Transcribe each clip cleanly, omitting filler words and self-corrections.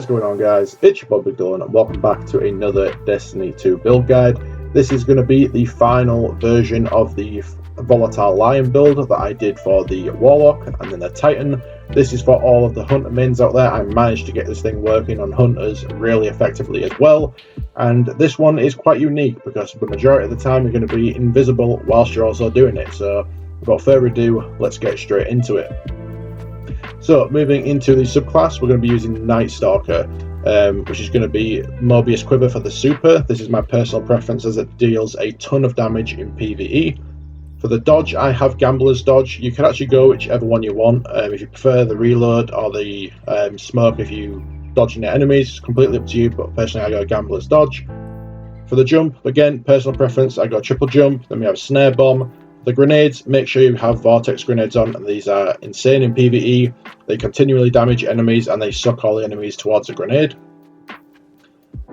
What's going on, guys? It's your boy Dyllan and welcome back to another Destiny 2 build guide. This is going to be the final version of the Volatile Lion build that I did for the Warlock and then the Titan. This is for all of the Hunter mains out there. I managed to get this thing working on Hunters really effectively as well. And this one is quite unique because the majority of the time you're going to be invisible whilst you're also doing it. So without further ado, let's get straight into it. So moving into the subclass, we're going to be using NIGHTSTALKER, which is going to be Mobius Quiver for the super. This is my personal preference as it deals a ton of damage in PVE. For the dodge, I have Gambler's Dodge. You can actually go whichever one you want. If you prefer the reload or the smoke if you dodging the enemies, it's completely up to you, but personally I go Gambler's Dodge. For the jump, again, personal preference, I go triple jump. Then we have Snare Bomb. The grenades, make sure you have Vortex grenades on, and these are insane in PvE. They continually damage enemies and they suck all the enemies towards a grenade.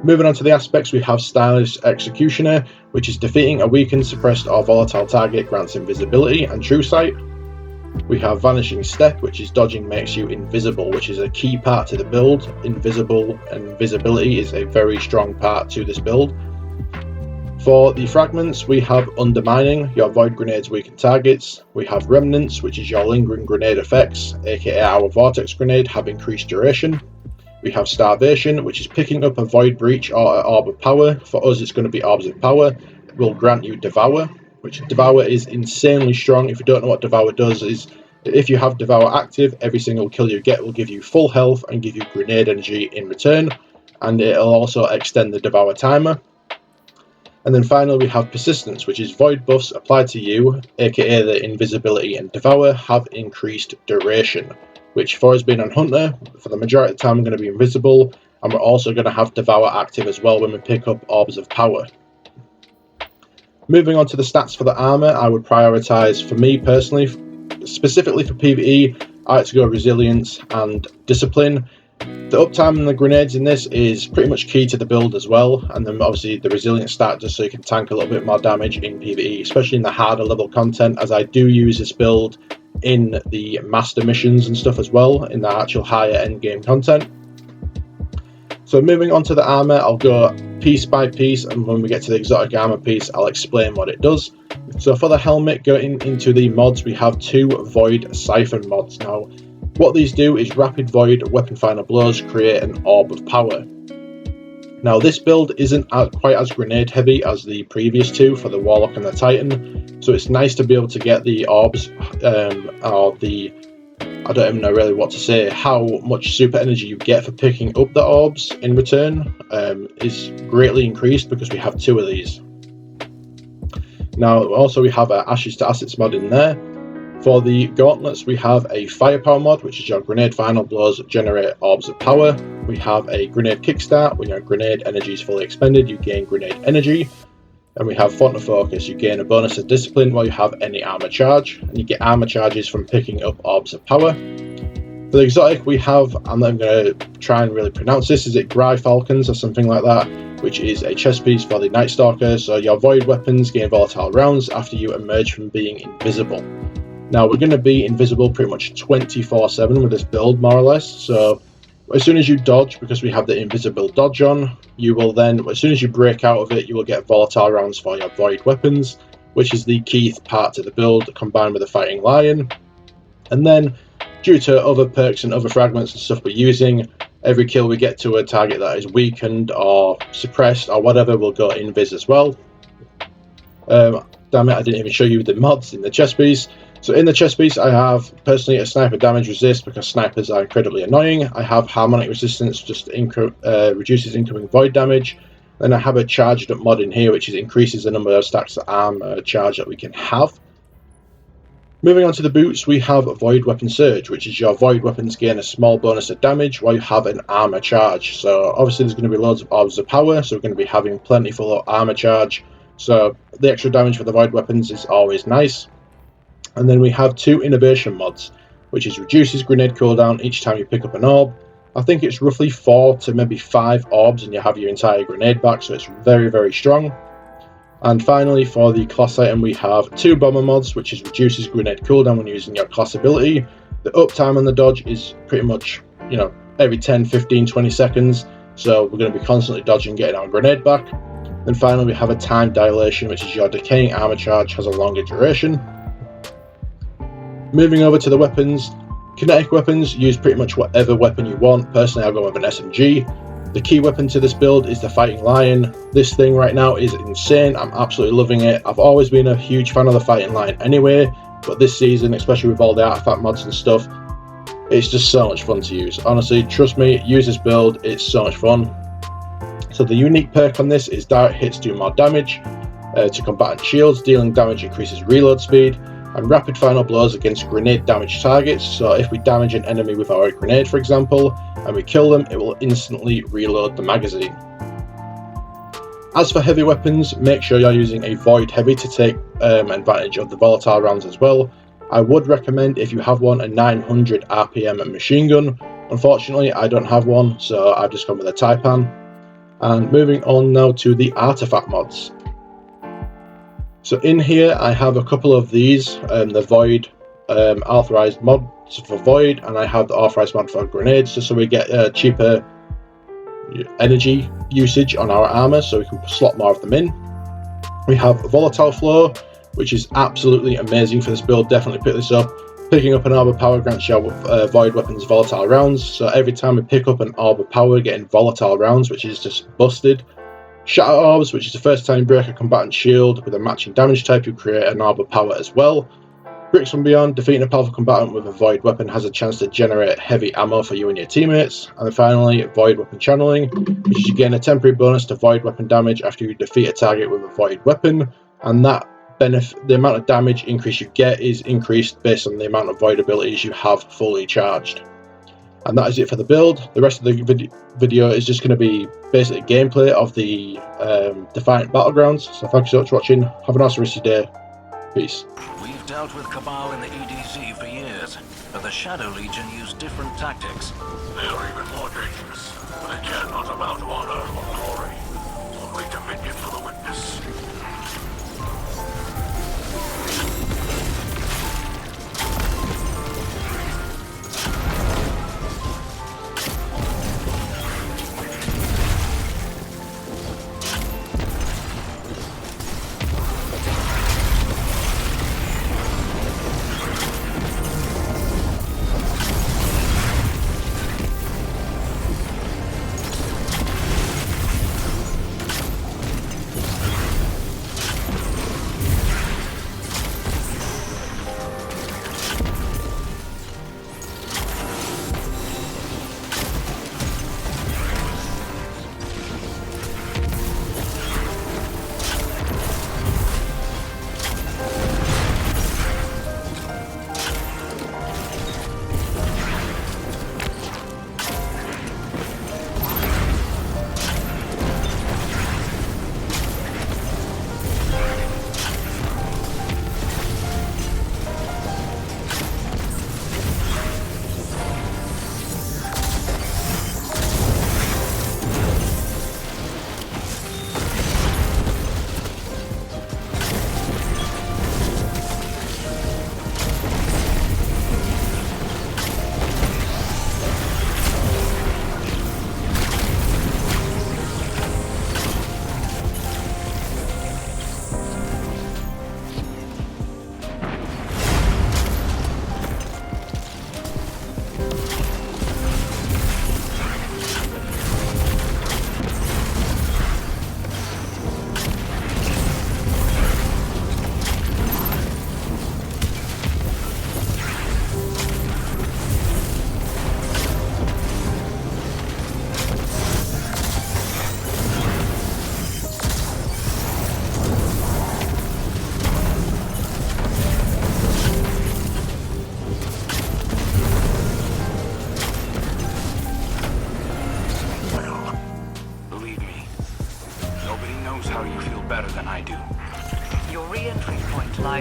Moving on to the aspects, we have Stylish Executioner, which is defeating a weakened, suppressed or volatile target grants invisibility and true sight. We have Vanishing Step, which is dodging makes you invisible, which is a key part to the build. Invisible and visibility is a very strong part to this build. For the fragments, we have Undermining, your void grenades weaken targets. We have Remnants, which is your lingering grenade effects, aka our Vortex grenade, have increased duration. We have Starvation, which is picking up a Void Breach or an Orb of Power. For us, it's going to be Orbs of Power. It will grant you Devour, which Devour is insanely strong. If you don't know what Devour does, is if you have Devour active, every single kill you get will give you full health and give you grenade energy in return. And it'll also extend the Devour timer. And then finally we have Persistence, which is void buffs applied to you, aka the invisibility and Devour, have increased duration, which for us being on Hunter, for the majority of the time I'm going to be invisible, and we're also going to have Devour active as well when we pick up Orbs of Power. Moving on to the stats for the armor, I would prioritize, for me personally, specifically for PvE, I like to go Resilience and Discipline. The uptime and the grenades in this is pretty much key to the build as well, and then obviously the Resilience stat just so you can tank a little bit more damage in PvE, especially in the harder level content, as I do use this build in the master missions and stuff as well, in the actual higher end game content. So moving on to the armor, I'll go piece by piece, and when we get to the exotic armor piece, I'll explain what it does. So for the helmet, going into the mods, we have two Void Siphon mods. Now, what these do is Rapid Void Weapon Final Blows create an Orb of Power. Now this build isn't quite as grenade heavy as the previous two for the Warlock and the Titan, so it's nice to be able to get the orbs, or the, I don't even know really what to say, how much super energy you get for picking up the orbs in return is greatly increased because we have two of these. Now also we have an Ashes to Assets mod in there. For the gauntlets, we have a Firepower mod, which is your grenade final blows generate orbs of power. We have a grenade kickstart, when your grenade energy is fully expended, you gain grenade energy. And we have Font of Focus, you gain a bonus of discipline while you have any armor charge, and you get armor charges from picking up orbs of power. For the exotic, we have, and I'm going to try and really pronounce this, is it GYRFALCON'S or something like that, which is a chest piece for the NIGHTSTALKER. So your void weapons gain volatile rounds after you emerge from being invisible. Now we're going to be invisible pretty much 24/7 with this build, more or less. So as soon as you dodge, because we have the invisible dodge on, you will then, as soon as you break out of it, you will get volatile rounds for your void weapons, which is the key part to the build, combined with the Fighting Lion. And then, due to other perks and other fragments and stuff we're using, every kill we get to a target that is weakened or suppressed or whatever will go invis as well. Damn it, I didn't even show you the mods in the chest piece. So in the chest piece, I have personally a sniper damage resist because snipers are incredibly annoying. I have harmonic resistance, just reduces incoming void damage. Then I have a charged up mod in here, which increases the number of stacks of armor charge that we can have. Moving on to the boots, we have Void Weapon Surge, which is your void weapons gain a small bonus of damage while you have an armor charge. So obviously there's going to be loads of orbs of power, so we're going to be having plentiful of armor charge. So the extra damage for the void weapons is always nice. And then we have two innovation mods, which is reduces grenade cooldown each time you pick up an orb. I think it's roughly 4 to maybe 5 orbs and you have your entire grenade back, so it's very, very strong. And finally, for the class item, we have two bomber mods, which is reduces grenade cooldown when using your class ability. The uptime on the dodge is pretty much, every 10, 15, 20 seconds. So we're going to be constantly dodging, getting our grenade back. Then finally we have a time dilation, which is your decaying armor charge has a longer duration. Moving over to the weapons, kinetic weapons, use pretty much whatever weapon you want. Personally, I'll go with an SMG. The key weapon to this build is the Fighting Lion. This thing right now is insane. I'm absolutely loving it. I've always been a huge fan of the Fighting Lion anyway, but this season, especially with all the artifact mods and stuff, it's just so much fun to use. Honestly, trust me, use this build, it's so much fun. So the unique perk on this is direct hits do more damage to combatant shields, dealing damage increases reload speed, and rapid final blows against grenade damage targets. So if we damage an enemy with our grenade, for example, and we kill them, it will instantly reload the magazine. As for heavy weapons, make sure you're using a Void Heavy to take advantage of the volatile rounds as well. I would recommend, if you have one, a 900 RPM machine gun. Unfortunately, I don't have one, so I've just gone with a Taipan. And moving on now to the artifact mods. So in here I have a couple of these, the Void authorized mods for Void, and I have the authorized mod for grenades, just so we get cheaper energy usage on our armor, so we can slot more of them in. We have Volatile Flow, which is absolutely amazing for this build. Definitely pick this up. Picking up an Orb of Power grants your Void weapons volatile rounds, so every time we pick up an Orb of Power, we're getting volatile rounds, which is just busted. Shatter Orbs, which is the first time you break a combatant shield with a matching damage type, you create an Orb of Power as well. Bricks from Beyond, defeating a powerful combatant with a Void weapon has a chance to generate heavy ammo for you and your teammates. And then finally, Void Weapon Channeling, which is you gain a temporary bonus to Void weapon damage after you defeat a target with a Void weapon, and that the amount of damage increase you get is increased based on the amount of Void abilities you have fully charged. And that is it for the build. The rest of the video is just going to be basically gameplay of the Defiant Battlegrounds. So thank you so much for watching. Have a nice rest of your day. Peace. We've dealt with Cabal in the EDZ for years, but the Shadow Legion use different tactics. They are even more dangerous, but they care not about honor or glory. Only dominion for the witness.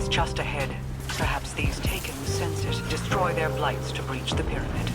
lies just ahead. Perhaps these Taken sense it, destroy their blights to breach the pyramid.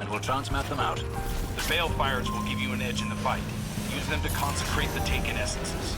and we'll transmat them out. The balefires will give you an edge in the fight. Use them to consecrate the taken essences.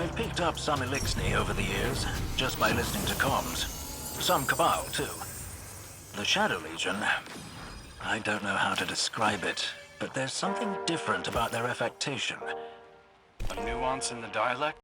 I've picked up some Elixni over the years, just by listening to comms. Some Cabal, too. The Shadow Legion, I don't know how to describe it, but there's something different about their affectation. A nuance in the dialect?